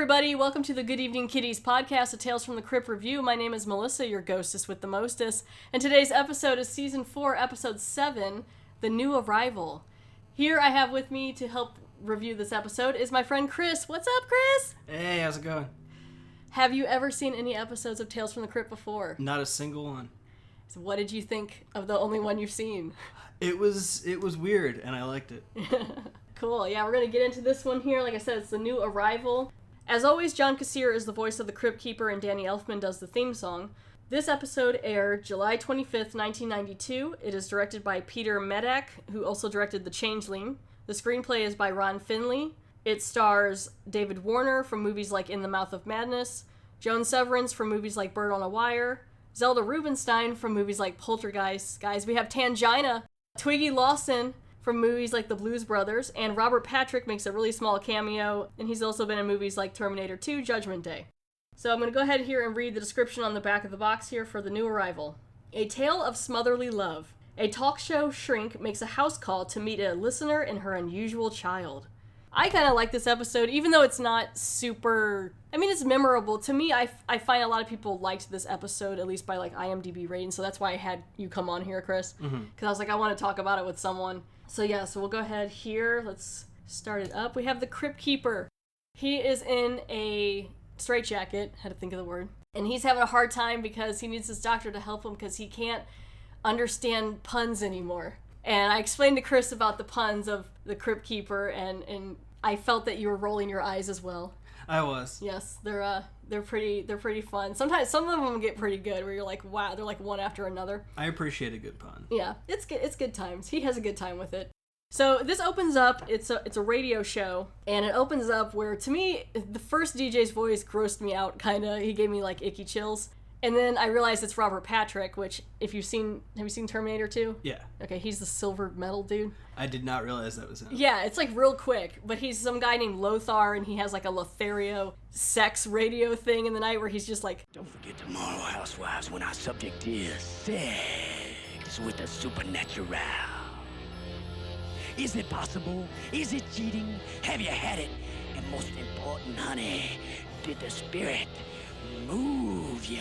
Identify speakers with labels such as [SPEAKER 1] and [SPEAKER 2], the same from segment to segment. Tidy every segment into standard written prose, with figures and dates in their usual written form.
[SPEAKER 1] everybody, welcome to the Good Evening Kitties podcast, a Tales from the Crypt review. My name is Melissa, your ghostess with the mostest, and today's episode is Season 4, Episode 7, The New Arrival. Here I have with me to help review this episode is my friend Chris. What's up, Chris?
[SPEAKER 2] Hey, how's it going?
[SPEAKER 1] Have you ever seen any episodes of Tales from the Crypt before?
[SPEAKER 2] Not a single one.
[SPEAKER 1] So what did you think of the only one you've seen?
[SPEAKER 2] It was weird, and I liked it.
[SPEAKER 1] Cool, yeah, we're going to get into this one here. Like I said, it's The New Arrival. As always, John Kassir is the voice of the Crypt Keeper, and Danny Elfman does the theme song. This episode aired July 25th, 1992. It is directed by Peter Medak, who also directed The Changeling. The screenplay is by Ron Finley. It stars David Warner from movies like In the Mouth of Madness, Joan Severance from movies like Bird on a Wire, Zelda Rubinstein from movies like Poltergeist. Guys, we have Tangina, Twiggy Lawson from movies like The Blues Brothers, and Robert Patrick makes a really small cameo, and he's also been in movies like Terminator 2, Judgment Day. So I'm going to go ahead here and read the description on the back of the box here for The New Arrival. A tale of smotherly love. A talk show shrink makes a house call to meet a listener and her unusual child. I kind of like this episode, even though it's not super... I mean, it's memorable. To me, I find a lot of people liked this episode, at least by like IMDb rating, so that's why I had you come on here, Chris. Because I was like, I want to talk about it with someone. So yeah, so we'll go ahead here. Let's start it up. We have the Crypt Keeper. He is in a straitjacket, had to think of the word, and he's having a hard time because he needs his doctor to help him because he can't understand puns anymore. And I explained to Chris about the puns of the Crypt Keeper, and I felt that you were rolling your eyes as well.
[SPEAKER 2] I was.
[SPEAKER 1] Yes, they're pretty fun. Sometimes some of them get pretty good, where you're like, wow, they're like one after another.
[SPEAKER 2] I appreciate a good pun.
[SPEAKER 1] Yeah, it's good times. He has a good time with it. So this opens up. It's a radio show, and it opens up where, to me, the first DJ's voice grossed me out. Kinda, he gave me like icky chills. And then I realized it's Robert Patrick, which, have you seen Terminator 2?
[SPEAKER 2] Yeah.
[SPEAKER 1] Okay, he's the silver metal dude.
[SPEAKER 2] I did not realize that was him.
[SPEAKER 1] Yeah, it's like real quick, but he's some guy named Lothar, and he has like a Lothario sex radio thing in the night where he's just like...
[SPEAKER 3] Don't forget tomorrow, housewives, when our subject is sex with the supernatural. Is it possible? Is it cheating? Have you had it? And most important, honey, did the spirit move ya?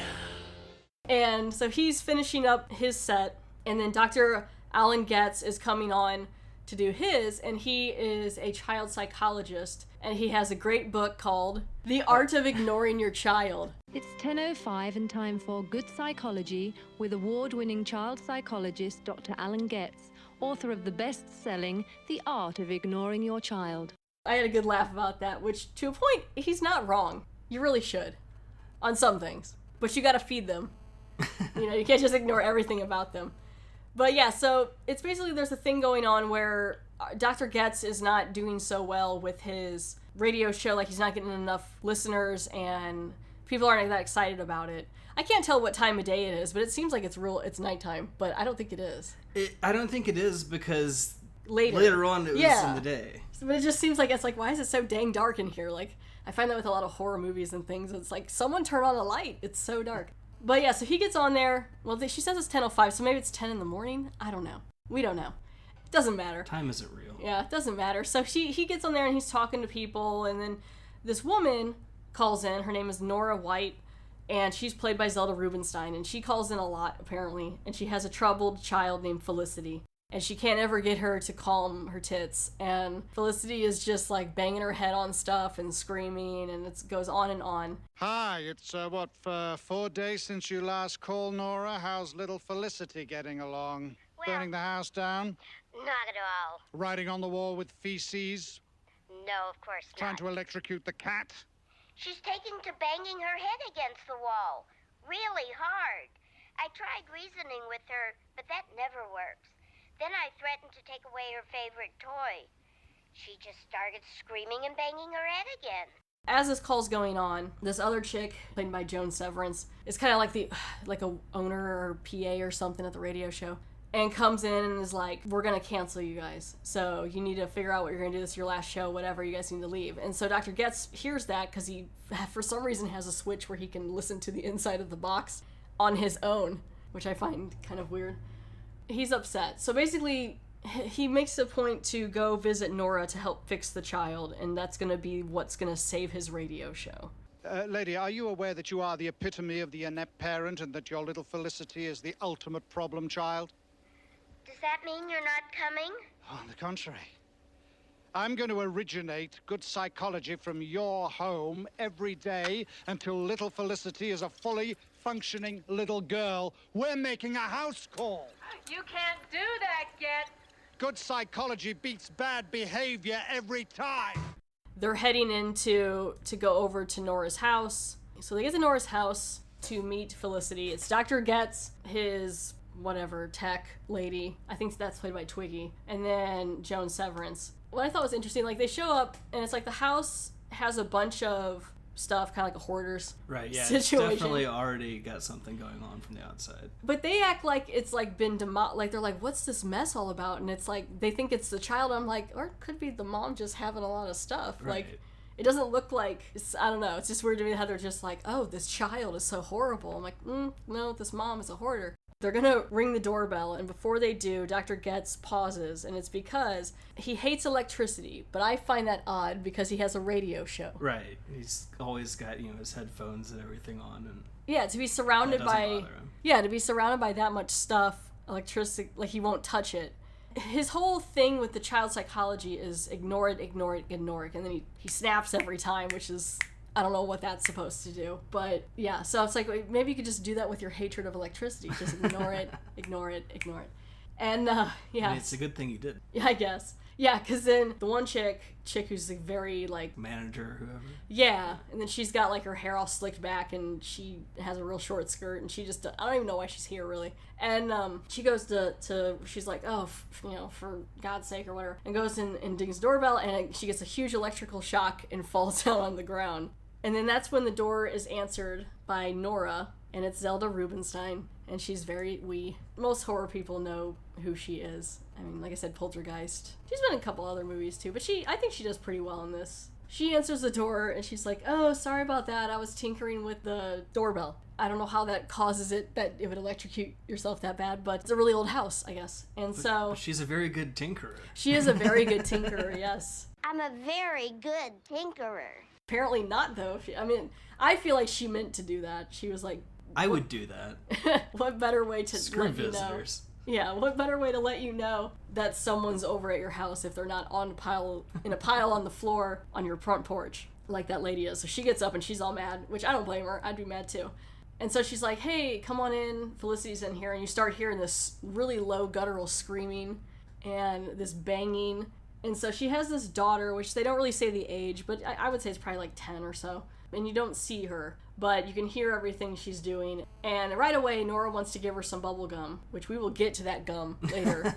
[SPEAKER 1] And so he's finishing up his set, and then Dr. Alan Getz is coming on to do his, and he is a child psychologist, and he has a great book called The Art of Ignoring Your Child.
[SPEAKER 4] It's 10:05 and time for Good Psychology with award-winning child psychologist Dr. Alan Getz, author of the best-selling The Art of Ignoring Your Child.
[SPEAKER 1] I had a good laugh about that, which, to a point, he's not wrong. You really should. On some things. But you gotta feed them. You can't just ignore everything about them. But yeah, so it's basically, there's a thing going on where Dr. Getz is not doing so well with his radio show. Like, he's not getting enough listeners, and people aren't that excited about it. I can't tell what time of day it is, but it seems like it's nighttime, but I don't think it is.
[SPEAKER 2] I don't think it is, because
[SPEAKER 1] later
[SPEAKER 2] on it was in the day.
[SPEAKER 1] But it just seems like, it's like, why is it so dang dark in here? Like, I find that with a lot of horror movies and things. It's like, someone turn on a light. It's so dark. But yeah, so he gets on there. Well, she says it's 10:05, so maybe it's 10 in the morning? I don't know. We don't know. It doesn't matter.
[SPEAKER 2] Time isn't real.
[SPEAKER 1] Yeah, it doesn't matter. So he gets on there and he's talking to people, and then this woman calls in. Her name is Nora White, and she's played by Zelda Rubinstein, and she calls in a lot, apparently, and she has a troubled child named Felicity. And she can't ever get her to calm her tits. And Felicity is just like banging her head on stuff and screaming, and it goes on and on.
[SPEAKER 5] Hi, it's 4 days since you last called, Nora. How's little Felicity getting along?
[SPEAKER 6] Well,
[SPEAKER 5] burning the house down?
[SPEAKER 6] Not at all.
[SPEAKER 5] Writing on the wall with feces?
[SPEAKER 6] No, of course not.
[SPEAKER 5] Trying to electrocute the cat?
[SPEAKER 6] She's taking to banging her head against the wall. Really hard. I tried reasoning with her, but that never works. Then I threatened to take away her favorite toy. She just started screaming and banging her head again.
[SPEAKER 1] As this call's going on, this other chick, played by Joan Severance, is kind of like a owner or PA or something at the radio show, and comes in and is like, we're going to cancel you guys. So you need to figure out what you're going to do. This is your last show, whatever. You guys need to leave. And so Dr. Getz hears that because he, for some reason, has a switch where he can listen to the inside of the box on his own, which I find kind of weird. He's upset. So basically, he makes a point to go visit Nora to help fix the child, and that's going to be what's going to save his radio show.
[SPEAKER 5] Lady, are you aware that you are the epitome of the inept parent and that your little Felicity is the ultimate problem child?
[SPEAKER 6] Does that mean you're not coming?
[SPEAKER 5] On the contrary. I'm going to originate good psychology from your home every day until little Felicity is a fully functioning little girl. We're making a house call.
[SPEAKER 7] You can't do that yet.
[SPEAKER 5] Good psychology beats bad behavior every time.
[SPEAKER 1] They're heading in to go over to Nora's house. So they get to Nora's house to meet Felicity. It's Dr. Getz, his whatever tech lady. I think that's played by Twiggy. And then Joan Severance. What I thought was interesting, like they show up and it's like the house has a bunch of stuff, kind of like a hoarder's situation.
[SPEAKER 2] It's definitely already got something going on from the outside.
[SPEAKER 1] But they act like it's like been like they're like, what's this mess all about? And it's like they think it's the child. I'm like, or it could be the mom just having a lot of stuff.
[SPEAKER 2] Right.
[SPEAKER 1] Like it doesn't look like I don't know. It's just weird to me how they're just like, oh, this child is so horrible. I'm like, no, this mom is a hoarder. They're gonna ring the doorbell, and before they do, Dr. Getz pauses, and it's because he hates electricity, but I find that odd because he has a radio show.
[SPEAKER 2] Right. He's always got, his headphones and everything on, and
[SPEAKER 1] yeah, to be surrounded
[SPEAKER 2] that
[SPEAKER 1] by
[SPEAKER 2] doesn't bother him.
[SPEAKER 1] yeah, to be surrounded by that much stuff, electricity, like he won't touch it. His whole thing with the child psychology is ignore it, ignore it, ignore it, and then he snaps every time, which is I don't know what that's supposed to do, but yeah, so it's like, maybe you could just do that with your hatred of electricity. Just ignore it, ignore it, ignore it. And, yeah.
[SPEAKER 2] I mean, it's a good thing you did.
[SPEAKER 1] Yeah, I guess. Yeah, because then the one chick who's like very, like...
[SPEAKER 2] manager, whoever.
[SPEAKER 1] Yeah, and then she's got, like, her hair all slicked back, and she has a real short skirt, and she just... I don't even know why she's here, really. And, she goes to she's like, oh, for God's sake, or whatever, and goes and dings the doorbell, and she gets a huge electrical shock and falls down on the ground. And then that's when the door is answered by Nora, and it's Zelda Rubinstein, and she's very wee. Most horror people know who she is. I mean, like I said, Poltergeist. She's been in a couple other movies too, but I think she does pretty well in this. She answers the door, and she's like, oh, sorry about that, I was tinkering with the doorbell. I don't know how that causes it, that it would electrocute yourself that bad, but it's a really old house, I guess. And so...
[SPEAKER 2] She's a very good tinkerer.
[SPEAKER 1] She is a very good tinkerer, yes.
[SPEAKER 6] I'm a very good tinkerer.
[SPEAKER 1] Apparently not, though. I feel like she meant to do that. She was like...
[SPEAKER 2] I would do that.
[SPEAKER 1] What better way to
[SPEAKER 2] Screw
[SPEAKER 1] let
[SPEAKER 2] visitors.
[SPEAKER 1] you know? Yeah, what better way to let you know that someone's over at your house if they're not in a pile on the floor on your front porch, like that lady is. So she gets up and she's all mad, which I don't blame her. I'd be mad too. And so she's like, hey, come on in. Felicity's in here. And you start hearing this really low guttural screaming and this banging. And so she has this daughter, which they don't really say the age, but I would say it's probably like 10 or so. And you don't see her, but you can hear everything she's doing. And right away, Nora wants to give her some bubblegum, which we will get to that gum later.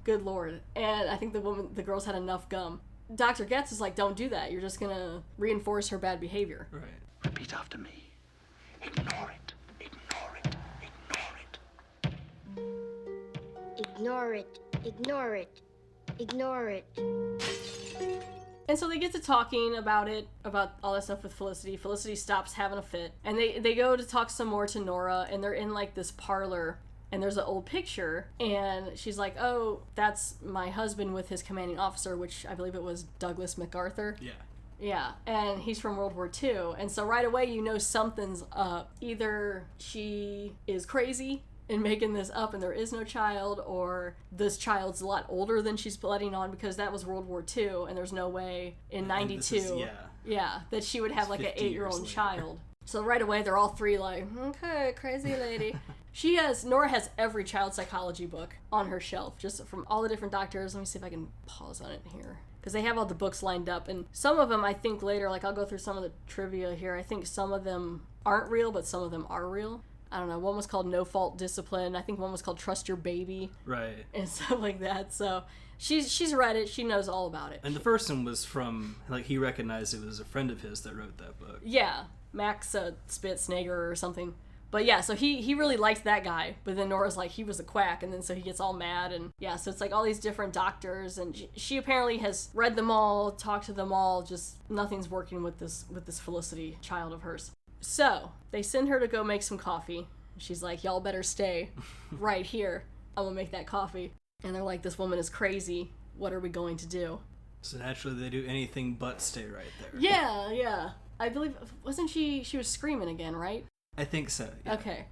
[SPEAKER 1] Good Lord. And I think the girls had enough gum. Dr. Getz is like, don't do that. You're just going to reinforce her bad behavior.
[SPEAKER 2] Right.
[SPEAKER 3] Repeat after me. Ignore it. Ignore it. Ignore it.
[SPEAKER 6] Ignore it. Ignore it.
[SPEAKER 1] And so they get to talking about all that stuff with Felicity. Felicity stops having a fit. And they go to talk some more to Nora, and they're in like this parlor, and there's an old picture, and she's like, oh, that's my husband with his commanding officer, which I believe it was Douglas MacArthur.
[SPEAKER 2] Yeah.
[SPEAKER 1] Yeah, and he's from World War II. And so right away you know something's up. Either she is crazy and making this up and there is no child, or this child's a lot older than she's letting on, because that was World War II and there's no way in 92 that she would have like an 8-year-old child. So right away they're all three like, okay, crazy lady. Nora has every child psychology book on her shelf, just from all the different doctors. Let me see if I can pause on it here, because they have all the books lined up, and some of them I think later, like I'll go through some of the trivia here, I think some of them aren't real, but some of them are real. I don't know, one was called No Fault Discipline, I think one was called Trust Your Baby.
[SPEAKER 2] Right.
[SPEAKER 1] And stuff like that, so she's read it, she knows all about it.
[SPEAKER 2] And the first one was from, like, he recognized it was a friend of his that wrote that book.
[SPEAKER 1] Yeah, Max Spitznager or something. But yeah, so he really liked that guy, but then Nora's like, he was a quack, and then so he gets all mad, and yeah, so it's like all these different doctors, and she apparently has read them all, talked to them all, just nothing's working with this Felicity child of hers. So they send her to go make some coffee. She's like, y'all better stay right here. I'm gonna make that coffee. And they're like, this woman is crazy. What are we going to do?
[SPEAKER 2] So naturally they do anything but stay right there.
[SPEAKER 1] Yeah. I believe, wasn't she was screaming again, right?
[SPEAKER 2] I think so, yeah.
[SPEAKER 1] Okay.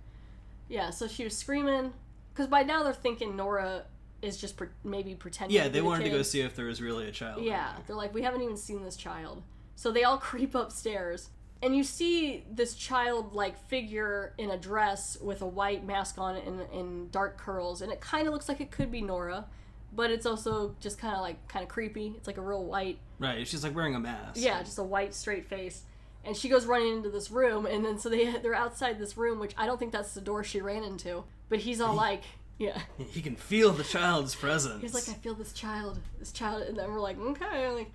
[SPEAKER 1] Yeah, so she was screaming, because by now they're thinking Nora is just maybe pretending to be
[SPEAKER 2] they
[SPEAKER 1] the
[SPEAKER 2] wanted
[SPEAKER 1] kid.
[SPEAKER 2] to go see if there was really a child.
[SPEAKER 1] Yeah, they're like, we haven't even seen this child. So they all creep upstairs, and you see this childlike figure in a dress with a white mask on and dark curls, and it kind of looks like it could be Nora, but it's also just kind of creepy. It's like a real white...
[SPEAKER 2] Right, she's like wearing a mask.
[SPEAKER 1] Yeah, just a white, straight face. And she goes running into this room, and then so they're outside this room, which I don't think that's the door she ran into, but he's all like... Yeah.
[SPEAKER 2] He can feel the child's presence.
[SPEAKER 1] He's like, I feel this child, and then we're like, okay,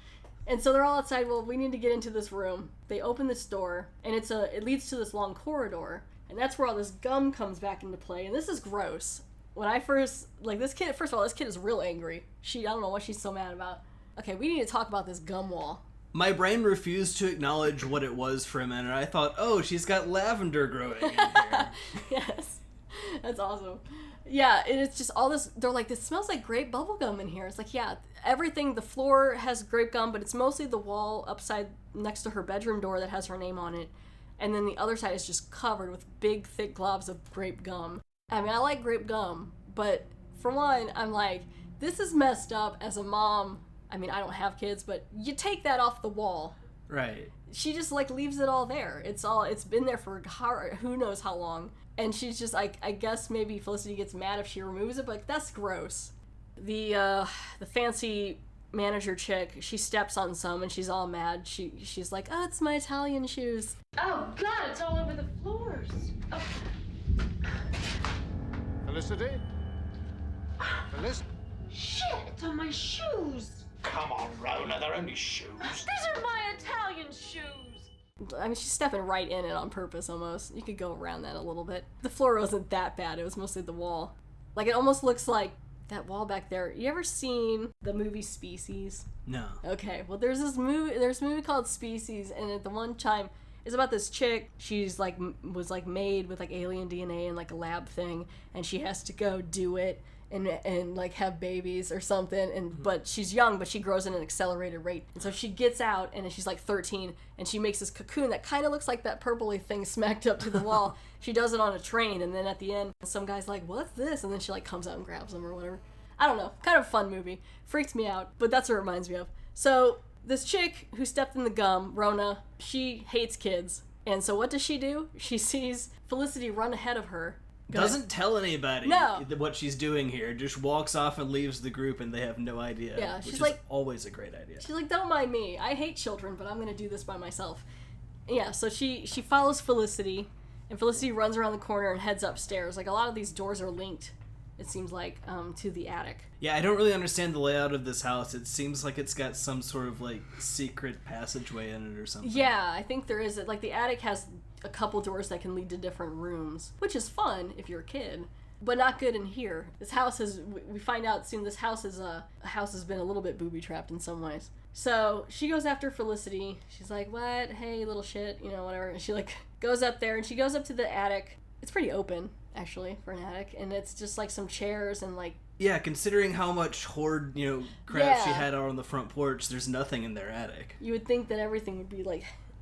[SPEAKER 1] and so they're all outside. Well, we need to get into this room. They open this door, and it leads to this long corridor, and that's where all this gum comes back into play. And this is gross. When I first this kid, first of all, this kid is real angry. I don't know what she's so mad about. Okay, we need to talk about this gum wall.
[SPEAKER 2] My brain refused to acknowledge what it was for a minute. I thought, oh, she's got lavender growing in here.
[SPEAKER 1] Yes, that's awesome. Yeah, and it's just all this, they're like, this smells like grape bubblegum in here. It's like, yeah, everything, the floor has grape gum, but it's mostly the wall upside next to her bedroom door that has her name on it. And then the other side is just covered with big, thick globs of grape gum. I mean, I like grape gum, but for one, I'm like, this is messed up as a mom. I mean, I don't have kids, but you take that off the wall.
[SPEAKER 2] Right.
[SPEAKER 1] She just, leaves it all there. It's been there for who knows how long. And she's just, I guess maybe Felicity gets mad if she removes it, but that's gross. The fancy manager chick, she steps on some and she's all mad. She's like, oh, it's my Italian shoes.
[SPEAKER 7] Oh, God, it's all over the floors. Oh.
[SPEAKER 5] Felicity? Felicity?
[SPEAKER 7] Shit, it's on my shoes.
[SPEAKER 3] Come on, Rona, they're only shoes.
[SPEAKER 7] These are my Italian shoes.
[SPEAKER 1] I mean, she's stepping right in it on purpose, almost. You could go around that a little bit. The floor wasn't that bad. It was mostly the wall. It almost looks like that wall back there. You ever seen the movie Species?
[SPEAKER 2] No.
[SPEAKER 1] Okay, well, there's a movie called Species, and at the one time, it's about this chick. She's, was made with, alien DNA in, a lab thing, and she has to go do it and have babies or something, but she's young, but she grows at an accelerated rate. And so she gets out, and she's 13, and she makes this cocoon that kind of looks like that purpley thing smacked up to the wall. She does it on a train, and then at the end, some guy's like, what's this? And then she comes out and grabs him or whatever. I don't know. Kind of a fun movie. Freaks me out, but that's what it reminds me of. So this chick who stepped in the gum, Rona, she hates kids. And so what does she do? She sees Felicity run ahead of her.
[SPEAKER 2] Doesn't tell anybody
[SPEAKER 1] No.
[SPEAKER 2] what she's doing here. Just walks off and leaves the group, and they have no idea.
[SPEAKER 1] Yeah,
[SPEAKER 2] which
[SPEAKER 1] she's
[SPEAKER 2] is always a great idea.
[SPEAKER 1] She's like, don't mind me. I hate children, but I'm going to do this by myself. Yeah, so she follows Felicity, and Felicity runs around the corner and heads upstairs. A lot of these doors are linked, it seems like, to the attic.
[SPEAKER 2] Yeah, I don't really understand the layout of this house. It seems like it's got some sort of, secret passageway in it or something.
[SPEAKER 1] Yeah, I think there is. The attic has a couple doors that can lead to different rooms, which is fun if you're a kid, but not good in here. This house we find out soon, this house has been a little bit booby-trapped in some ways. So she goes after Felicity. She's like, what? Hey, little shit, whatever. And she, goes up there, and she goes up to the attic. It's pretty open, actually, for an attic, and it's just, some chairs and,
[SPEAKER 2] Yeah, considering how much hoard, crap she
[SPEAKER 1] Yeah.
[SPEAKER 2] had out on the front porch, there's nothing in their attic.
[SPEAKER 1] You would think that everything would be,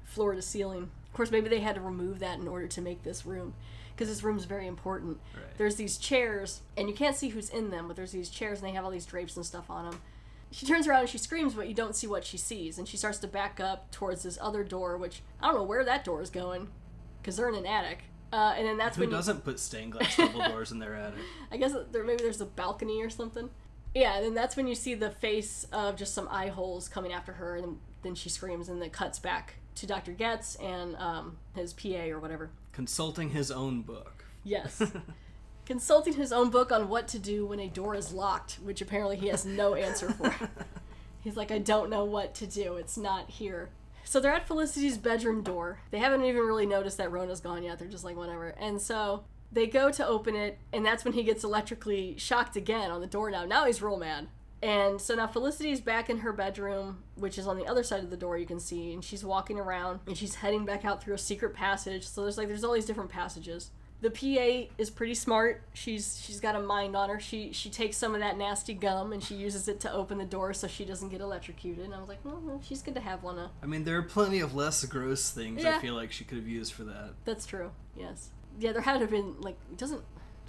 [SPEAKER 1] floor to ceiling. Of course, maybe they had to remove that in order to make this room, because this room's very important.
[SPEAKER 2] Right.
[SPEAKER 1] There's these chairs, and you can't see who's in them, but there's these chairs, and they have all these drapes and stuff on them. She turns around and she screams, but you don't see what she sees, and she starts to back up towards this other door, which, I don't know where that door is going, because they're in an attic. And then that's
[SPEAKER 2] Who
[SPEAKER 1] when
[SPEAKER 2] doesn't put stained glass double doors in their attic?
[SPEAKER 1] I guess maybe there's a balcony or something. Yeah, and then that's when you see the face of just some eye holes coming after her, and then she screams, and then it cuts back to Dr. Getz and his PA or whatever.
[SPEAKER 2] Consulting his own book.
[SPEAKER 1] Yes. Consulting his own book on what to do when a door is locked, which apparently he has no answer for. He's like, I don't know what to do. It's not here. So they're at Felicity's bedroom door. They haven't even really noticed that Rona's gone yet. They're just like, whatever. And so they go to open it, and that's when he gets electrically shocked again on the door now. Now he's real mad. And so now Felicity's back in her bedroom, which is on the other side of the door, you can see, and she's walking around, and she's heading back out through a secret passage. So there's all these different passages. The PA is pretty smart. She's got a mind on her. She takes some of that nasty gum and she uses it to open the door so she doesn't get electrocuted. And I was like, well, she's good to have one.
[SPEAKER 2] I mean, there are plenty of less gross things
[SPEAKER 1] Yeah.
[SPEAKER 2] I feel like she could have used for that.
[SPEAKER 1] That's true. Yes. Yeah, there had to have been I'm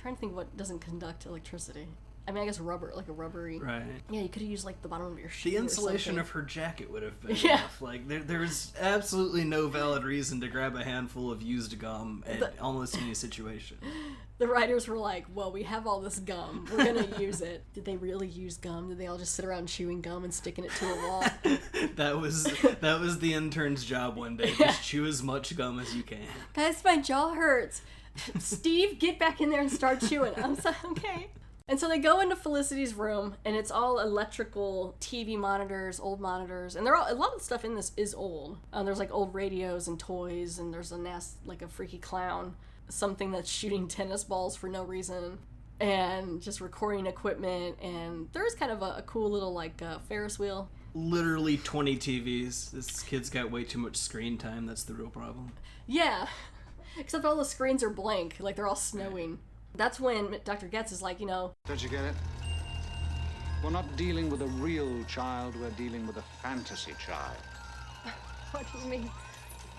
[SPEAKER 1] trying to think what doesn't conduct electricity. I mean, I guess rubber, like a rubbery.
[SPEAKER 2] Right.
[SPEAKER 1] Yeah, you could have used like the bottom of your shoe.
[SPEAKER 2] The
[SPEAKER 1] or
[SPEAKER 2] insulation
[SPEAKER 1] something.
[SPEAKER 2] of her jacket would have been
[SPEAKER 1] Yeah.
[SPEAKER 2] enough. Like, there's absolutely no valid reason to grab a handful of used gum in almost any situation.
[SPEAKER 1] The writers were like, well, we have all this gum. We're going to use it. Did they really use gum? Did they all just sit around chewing gum and sticking it to a wall?
[SPEAKER 2] That was the intern's job one day. Just chew as much gum as you can.
[SPEAKER 1] Guys, my jaw hurts. Steve, get back in there and start chewing. I'm so, okay. And so they go into Felicity's room, and it's all electrical TV monitors, old monitors, and a lot of the stuff in this is old. There's like old radios and toys, and there's like a freaky clown, something that's shooting tennis balls for no reason, and just recording equipment, and there's kind of a cool little like Ferris wheel.
[SPEAKER 2] Literally 20 TVs. This kid's got way too much screen time. That's the real problem.
[SPEAKER 1] Yeah, except all the screens are blank, like they're all snowing. That's when Dr. Getz is like,
[SPEAKER 5] Don't you get it? We're not dealing with a real child, we're dealing with a fantasy child.
[SPEAKER 4] What do you mean?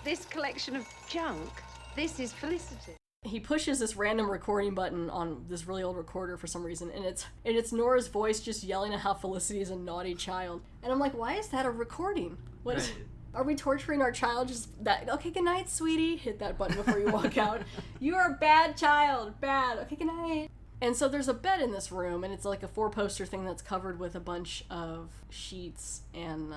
[SPEAKER 4] This collection of junk? This is Felicity.
[SPEAKER 1] he pushes this random recording button on this really old recorder for some reason, and it's Nora's voice just yelling at how Felicity is a naughty child. And I'm like, why is that a recording? What is... Are we torturing our child? Just that, okay, good night, sweetie. Hit that button before you walk out. You are a bad child. Bad. Okay, good night. And so there's a bed in this room, and it's like a 4-poster thing that's covered with a bunch of sheets and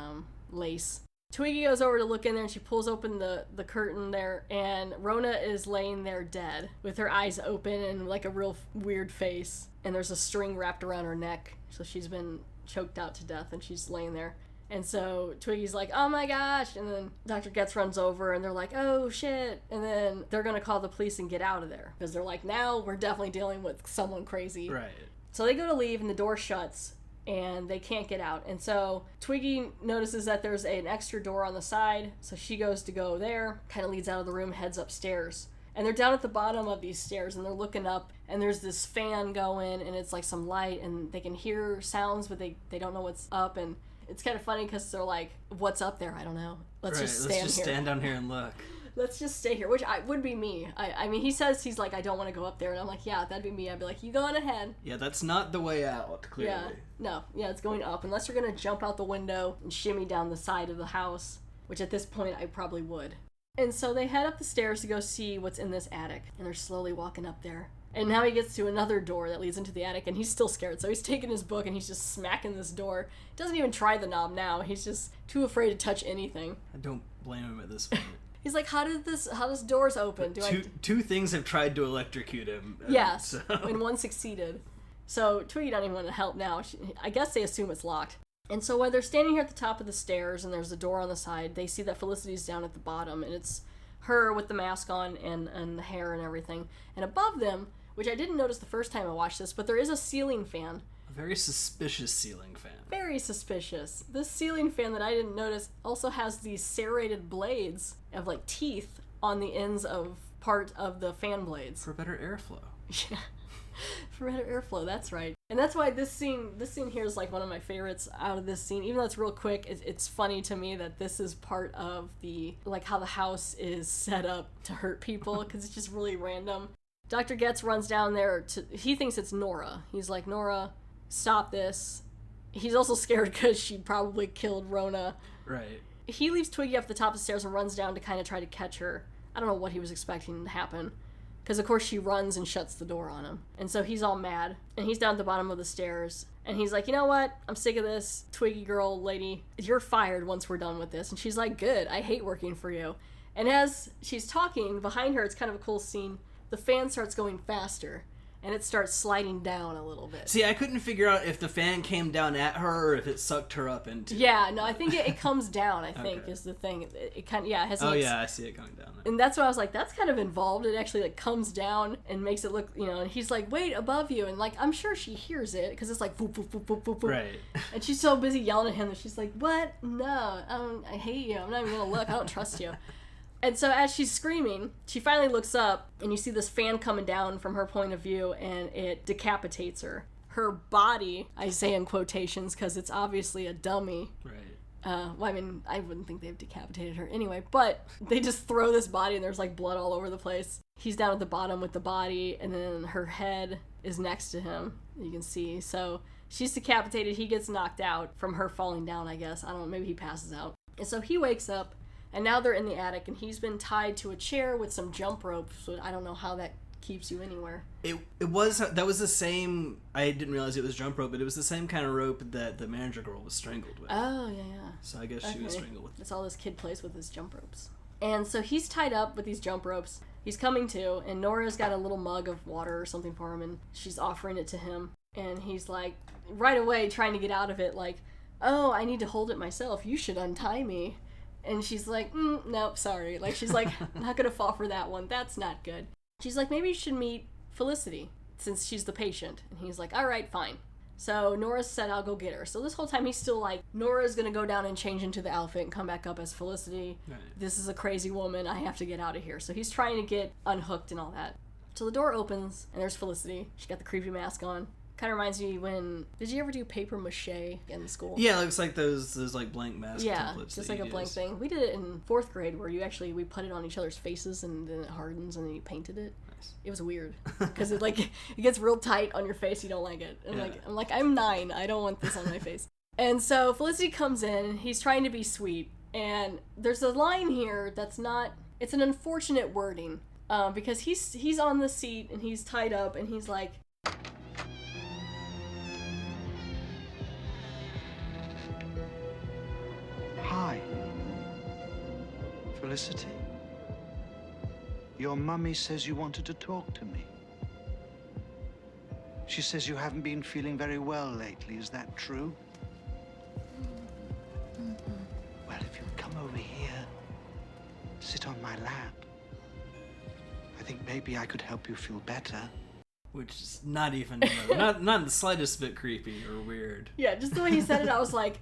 [SPEAKER 1] lace. Twiggy goes over to look in there, and she pulls open the curtain there, and Rona is laying there dead, with her eyes open and like a real weird face. And there's a string wrapped around her neck, so she's been choked out to death, and she's laying there. And so Twiggy's like, oh my gosh, and then Dr. Getz runs over, and they're like, oh shit, and then they're gonna call the police and get out of there, because they're like, now we're definitely dealing with someone crazy.
[SPEAKER 2] Right.
[SPEAKER 1] So they go to leave, and the door shuts, and they can't get out. And so Twiggy notices that there's an extra door on the side, so she goes to go there, kind of leads out of the room, heads upstairs. And they're down at the bottom of these stairs, and they're looking up, and there's this fan going, and it's like some light, and they can hear sounds, but they don't know what's up, and it's kind of funny because they're like, what's up there? I don't know. Let's just
[SPEAKER 2] stand down here and look.
[SPEAKER 1] Let's just stay here, which would be me. I mean, he says, he's like, I don't want to go up there. And I'm like, yeah, that'd be me. I'd be like, you go on ahead.
[SPEAKER 2] Yeah, that's not the way out, clearly.
[SPEAKER 1] Yeah, no. Yeah, it's going up. Unless you're going to jump out the window and shimmy down the side of the house, which at this point I probably would. And so they head up the stairs to go see what's in this attic. And they're slowly walking up there. And now he gets to another door that leads into the attic, and he's still scared. So he's taking his book, and he's just smacking this door. Doesn't even try the knob now. He's just too afraid to touch anything.
[SPEAKER 2] I don't blame him at this point.
[SPEAKER 1] He's like, how does doors open?
[SPEAKER 2] Two things have tried to electrocute him.
[SPEAKER 1] Yes, and one succeeded. So Twiggy doesn't even want to help now. I guess they assume it's locked. And so when they're standing here at the top of the stairs, and there's a door on the side, they see that Felicity's down at the bottom, and it's her with the mask on and the hair and everything. And above them, which I didn't notice the first time I watched this, but there is a ceiling fan.
[SPEAKER 2] A very suspicious ceiling fan.
[SPEAKER 1] Very suspicious. This ceiling fan that I didn't notice also has these serrated blades of like teeth on the ends of part of the fan blades.
[SPEAKER 2] For better airflow.
[SPEAKER 1] Yeah. For better airflow, that's right. And that's why this scene here is like one of my favorites out of this scene. Even though it's real quick, it's funny to me that this is part of the, like how the house is set up to hurt people, because it's just really random. Dr. Getz runs down there he thinks it's Nora. He's like, Nora, stop this. He's also scared because she probably killed Rona.
[SPEAKER 2] Right. He
[SPEAKER 1] leaves Twiggy up the top of the stairs and runs down to kind of try to catch her. I don't know what he was expecting to happen. Because, of course, she runs and shuts the door on him. And so he's all mad. And he's down at the bottom of the stairs. And he's like, you know what? I'm sick of this. Twiggy girl lady, you're fired once we're done with this. And she's like, good. I hate working for you. And as she's talking, behind her, it's kind of a cool scene. The fan starts going faster, and it starts sliding down a little bit.
[SPEAKER 2] See, I couldn't figure out if the fan came down at her or if it sucked her up into
[SPEAKER 1] Yeah, no, I think it comes down, I think, is the thing. It kind of, yeah, it has
[SPEAKER 2] I see it coming down.
[SPEAKER 1] And that's why I was like, that's kind of involved. It actually, like, comes down and makes it look, and he's like, wait, above you. And, like, I'm sure she hears it, because it's like, boop, boop, boop, boop, boop, boop.
[SPEAKER 2] Right.
[SPEAKER 1] And she's so busy yelling at him that she's like, what? No, I hate you. I'm not even going to look. I don't trust you. And so as she's screaming, she finally looks up, and you see this fan coming down from her point of view, and it decapitates her. Her body, I say in quotations because it's obviously a dummy.
[SPEAKER 2] Right.
[SPEAKER 1] Well, I mean, I wouldn't think they've decapitated her anyway, but they just throw this body and there's like blood all over the place. He's down at the bottom with the body, and then her head is next to him, you can see. So she's decapitated, he gets knocked out from her falling down, I guess. I don't know, maybe he passes out. And so he wakes up, and now they're in the attic, and he's been tied to a chair with some jump rope, so I don't know how that keeps you anywhere.
[SPEAKER 2] That was the same, I didn't realize it was jump rope, but it was the same kind of rope that the manager girl was strangled with.
[SPEAKER 1] Oh, yeah.
[SPEAKER 2] So I guess she was strangled with.
[SPEAKER 1] That's all this kid plays with, is jump ropes. And so he's tied up with these jump ropes. He's coming to, and Nora's got a little mug of water or something for him, and she's offering it to him. And he's like, right away, trying to get out of it, like, oh, I need to hold it myself. You should untie me. And she's like, nope, sorry. Like, she's like, not gonna fall for that one. That's not good. She's like, maybe you should meet Felicity, since she's the patient. And he's like, all right, fine. So Nora said, I'll go get her. So this whole time he's still like, Nora's gonna go down and change into the outfit and come back up as Felicity. Right. This is a crazy woman. I have to get out of here. So he's trying to get unhooked and all that. So the door opens, and there's Felicity. She got the creepy mask on. Kind of reminds me when... Did you ever do paper mache in school?
[SPEAKER 2] Yeah, it looks like those like blank mask templates.
[SPEAKER 1] Yeah, just like a blank thing. We did it in 4th grade where we put it on each other's faces and then it hardens and then you painted it. Nice. It was weird because it gets real tight on your face. You don't like it. And I'm 9. I don't want this on my face. And so Felicity comes in and he's trying to be sweet. And there's a line here that's not... It's an unfortunate wording because he's on the seat and he's tied up and he's like...
[SPEAKER 5] Hi. Felicity. Your mummy says you wanted to talk to me. She says you haven't been feeling very well lately. Is that true? Well, if you'll come over here, sit on my lap, I think maybe I could help you feel better.
[SPEAKER 2] Which is not even, not the slightest bit creepy or weird.
[SPEAKER 1] Yeah, just the way he said it, I was like...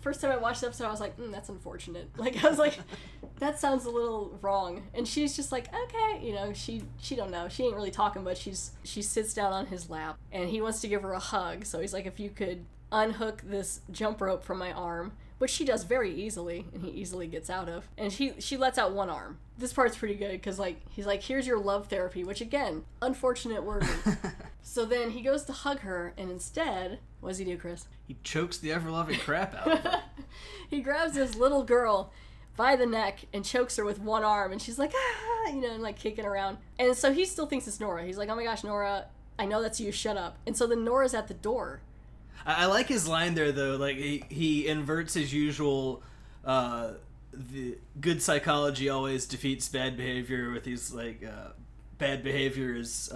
[SPEAKER 1] First time I watched the episode, I was like, that's unfortunate. Like, I was like, that sounds a little wrong. And she's just like, okay, she don't know. She ain't really talking, but she sits down on his lap, and he wants to give her a hug. So he's like, if you could unhook this jump rope from my arm, which she does very easily, and he easily gets out of. And she lets out one arm. This part's pretty good, because, like, he's like, here's your love therapy, which, again, unfortunate wording. So then he goes to hug her, and instead, what does he do, Chris?
[SPEAKER 2] He chokes the ever-loving crap out of her.
[SPEAKER 1] He grabs this little girl by the neck and chokes her with one arm, and she's like, and, like, kicking around. And so he still thinks it's Nora. He's like, oh my gosh, Nora, I know that's you, shut up. And so then Nora's at the door.
[SPEAKER 2] I like his line there, though. Like, he inverts his usual... the good psychology always defeats bad behavior with these, like, bad behavior is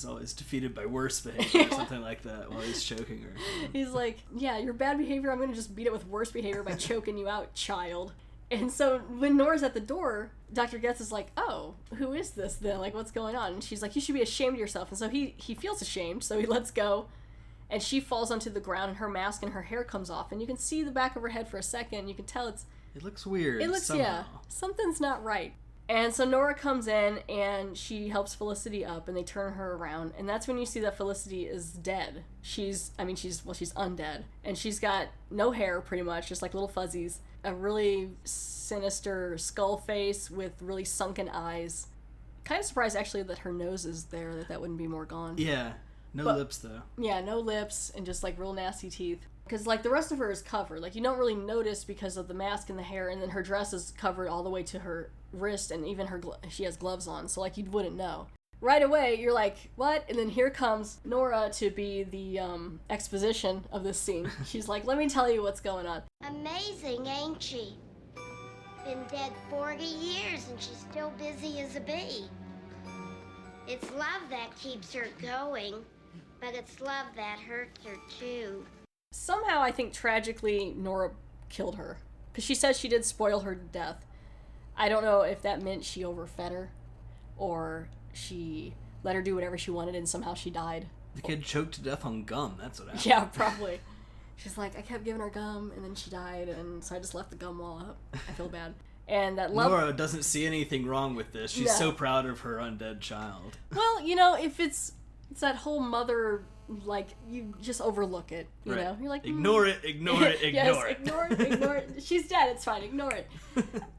[SPEAKER 2] always defeated by worse behavior or something like that while he's choking her.
[SPEAKER 1] He's like, yeah, your bad behavior, I'm going to just beat it with worse behavior by choking you out, child. And so when Nora's at the door, Dr. Getz is like, oh, who is this then? Like, what's going on? And she's like, you should be ashamed of yourself. And so he feels ashamed, so he lets go. And she falls onto the ground, and her mask and her hair comes off. And you can see the back of her head for a second. You can tell
[SPEAKER 2] it looks weird.
[SPEAKER 1] It looks,
[SPEAKER 2] somehow.
[SPEAKER 1] yeah, something's not right. And so Nora comes in, and she helps Felicity up, and they turn her around. And that's when you see that Felicity is dead. She's undead. And she's got no hair, pretty much, just like little fuzzies. A really sinister skull face with really sunken eyes. Kind of surprised, actually, that her nose is there, that wouldn't be more gone.
[SPEAKER 2] Yeah. No lips, though.
[SPEAKER 1] Yeah, no lips, and just, like, real nasty teeth. Because, like, the rest of her is covered. Like, you don't really notice because of the mask and the hair, and then her dress is covered all the way to her wrist, and even she has gloves on, so, like, you wouldn't know. Right away, you're like, what? And then here comes Nora to be the exposition of this scene. She's like, let me tell you what's going on.
[SPEAKER 6] Amazing, ain't she? Been dead 40 years, and she's still busy as a bee. It's love that keeps her going. But it's love that hurts her, too.
[SPEAKER 1] Somehow, I think, tragically, Nora killed her. Because she says she did spoil her to death. I don't know if that meant she overfed her, or she let her do whatever she wanted and somehow she died.
[SPEAKER 2] The kid choked to death on gum, that's what happened.
[SPEAKER 1] Yeah, probably. She's like, I kept giving her gum, and then she died, and so I just left the gum wall up. I feel bad. And that love...
[SPEAKER 2] Nora doesn't see anything wrong with this. She's
[SPEAKER 1] No.
[SPEAKER 2] so proud of her undead child.
[SPEAKER 1] Well, if it's that whole mother, like, you just overlook it, you know? You're like...
[SPEAKER 2] Ignore it, ignore it, ignore it.
[SPEAKER 1] Ignore it. She's dead, it's fine, ignore it.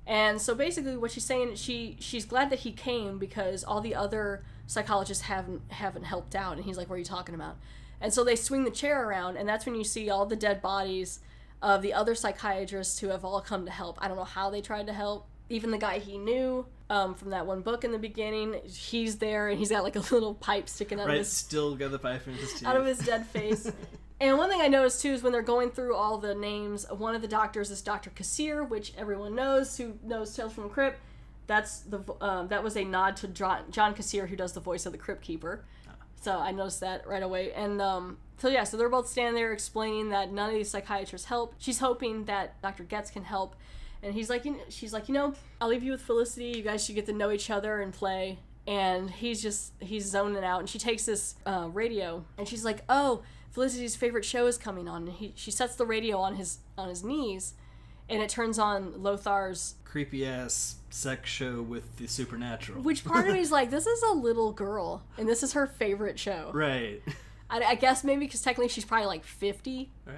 [SPEAKER 1] And so basically what she's saying, she's glad that he came because all the other psychologists haven't helped out. And he's like, what are you talking about? And so they swing the chair around, and that's when you see all the dead bodies of the other psychiatrists who have all come to help. I don't know how they tried to help. Even the guy he knew from that one book in the beginning, he's there, and he's got like a little pipe sticking out of his...
[SPEAKER 2] still got the pipe in his teeth.
[SPEAKER 1] Out of his dead face. And one thing I noticed, too, is when they're going through all the names, one of the doctors is Dr. Kassir, which everyone knows, who knows Tales from the Crypt. That was a nod to John Kassir, who does the voice of the Crypt Keeper. So I noticed that right away. And so they're both standing there explaining that none of these psychiatrists help. She's hoping that Dr. Getz can help. And she's like, I'll leave you with Felicity. You guys should get to know each other and play. And he's zoning out. And she takes this radio, and she's like, oh, Felicity's favorite show is coming on. And she sets the radio on his knees, and it turns on Lothar's
[SPEAKER 2] creepy ass sex show with the supernatural.
[SPEAKER 1] Which part of me is like, this is a little girl, and this is her favorite show.
[SPEAKER 2] Right.
[SPEAKER 1] I guess maybe because technically she's probably like 50.
[SPEAKER 2] Right.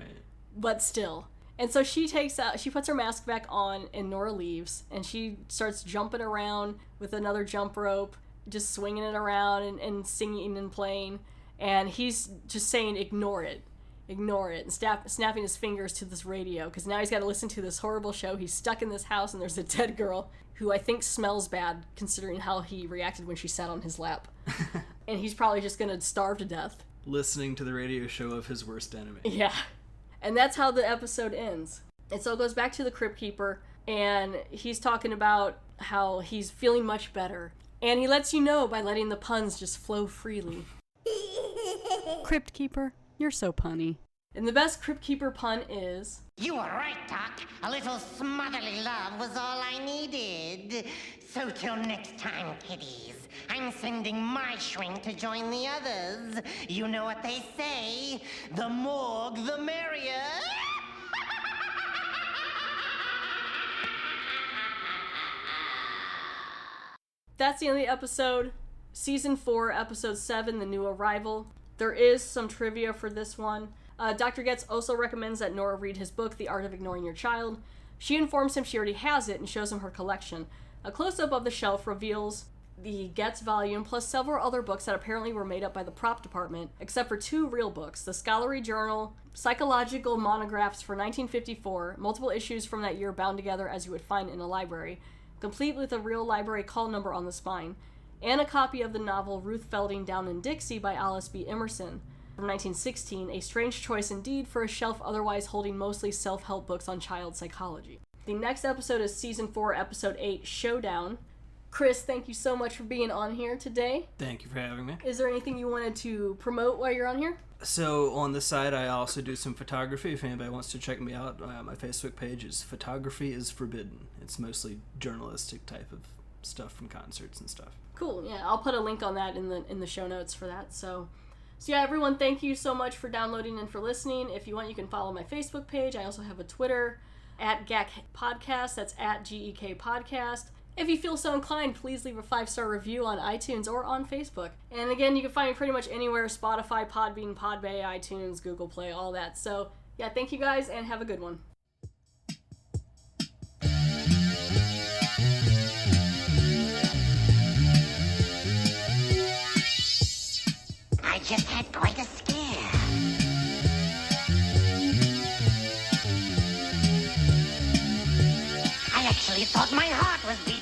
[SPEAKER 1] But still. And so she puts her mask back on, and Nora leaves, and she starts jumping around with another jump rope, just swinging it around and singing and playing. And he's just saying, ignore it, and snapping his fingers to this radio, because now he's got to listen to this horrible show. He's stuck in this house, and there's a dead girl who I think smells bad, considering how he reacted when she sat on his lap. And he's probably just going to starve to death.
[SPEAKER 2] Listening to the radio show of his worst enemy.
[SPEAKER 1] Yeah. And that's how the episode ends. And so it goes back to the Crypt Keeper, and he's talking about how he's feeling much better. And he lets you know by letting the puns just flow freely. Crypt Keeper, you're so punny. And the best Crypt Keeper pun is...
[SPEAKER 8] You were right, Doc. A little smotherly love was all I needed. So till next time, kiddies, I'm sending my shrink to join the others. You know what they say, the morgue the merrier.
[SPEAKER 1] That's the end of the episode. Season 4, Episode 7, The New Arrival. There is some trivia for this one. Dr. Getz also recommends that Nora read his book, The Art of Ignoring Your Child. She informs him she already has it and shows him her collection. A close-up of the shelf reveals the Getz volume, plus several other books that apparently were made up by the prop department, except for 2 real books, the Scholarly Journal, Psychological Monographs for 1954, multiple issues from that year bound together as you would find in a library, complete with a real library call number on the spine, and a copy of the novel Ruth Felding Down in Dixie by Alice B. Emerson from 1916, a strange choice indeed for a shelf otherwise holding mostly self-help books on child psychology. The next episode is Season 4, Episode 8, Showdown. Chris, thank you so much for being on here today.
[SPEAKER 2] Thank you for having me.
[SPEAKER 1] Is there anything you wanted to promote while you're on here?
[SPEAKER 2] So on the side, I also do some photography. If anybody wants to check me out, my Facebook page is Photography is Forbidden. It's mostly journalistic type of stuff from concerts and stuff.
[SPEAKER 1] Cool. Yeah, I'll put a link on that in the show notes for that. So yeah, everyone, thank you so much for downloading and for listening. If you want, you can follow my Facebook page. I also have a Twitter at GAK Podcast. That's at GEK Podcast. If you feel so inclined, please leave a 5-star review on iTunes or on Facebook. And again, you can find me pretty much anywhere: Spotify, Podbean, Podbay, iTunes, Google Play, all that. So yeah, thank you guys, and have a good one.
[SPEAKER 8] I just had quite a scare. I actually thought my heart was beating.